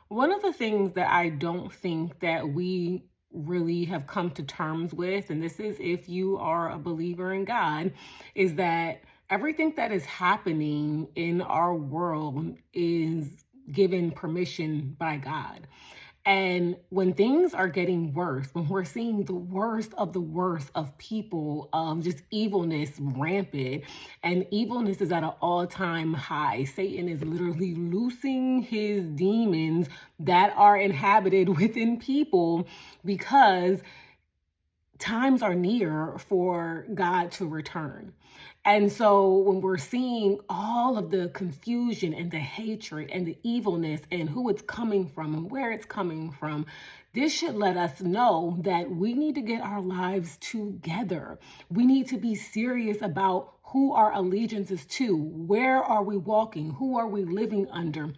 One of the things that I don't think that we really have come to terms with, and this is if you are a believer in God, is that everything that is happening in our world is given permission by God. And when things are getting worse, when we're seeing the worst of the worst of people, just evilness rampant, and evilness is at an all-time high. Satan is literally loosing his demons that are inhabited within people because times are near for God to return. And so when we're seeing all of the confusion and the hatred and the evilness and who it's coming from and where it's coming from, this should let us know that we need to get our lives together. We need to be serious about who our allegiance is to. Where are we walking? Who are we living under?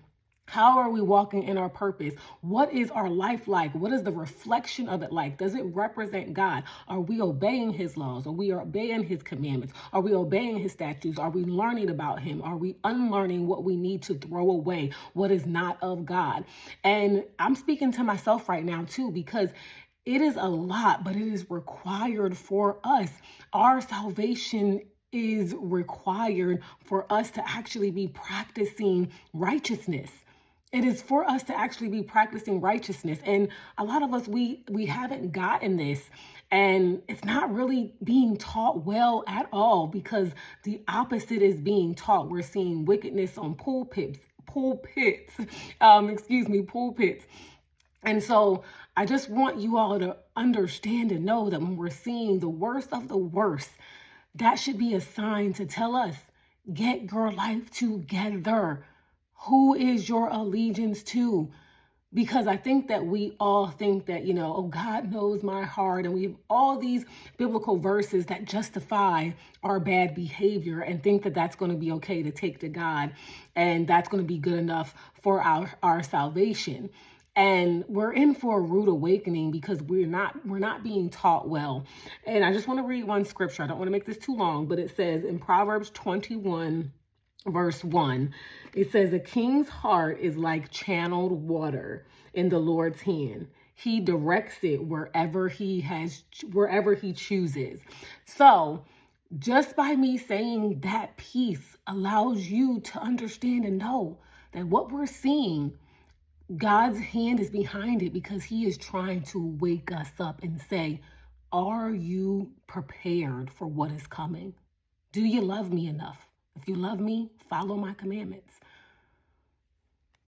How are we walking in our purpose? What is our life like? What is the reflection of it like? Does it represent God? Are we obeying his laws? Are we obeying his commandments? Are we obeying his statutes? Are we learning about him? Are we unlearning what we need to throw away, what is not of God? And I'm speaking to myself right now too, because it is a lot, but it is required for us. Our salvation is required for us to actually be practicing righteousness. It is for us to actually be practicing righteousness. And a lot of us, we haven't gotten this. And it's not really being taught well at all because the opposite is being taught. We're seeing wickedness on pulpits. And so I just want you all to understand and know that when we're seeing the worst of the worst, that should be a sign to tell us, get your life together. Who is your allegiance to? Because I think that we all think that, oh, God knows my heart. And we have all these biblical verses that justify our bad behavior and think that that's going to be okay to take to God. And that's going to be good enough for our salvation. And we're in for a rude awakening because we're not being taught well. And I just want to read one scripture. I don't want to make this too long, but it says in Proverbs 21, verse 1, it says, a king's heart is like channeled water in the Lord's hand. He directs it wherever he chooses. So just by me saying that piece allows you to understand and know that what we're seeing, God's hand is behind it because he is trying to wake us up and say, are you prepared for what is coming? Do you love me enough? If you love me, follow my commandments.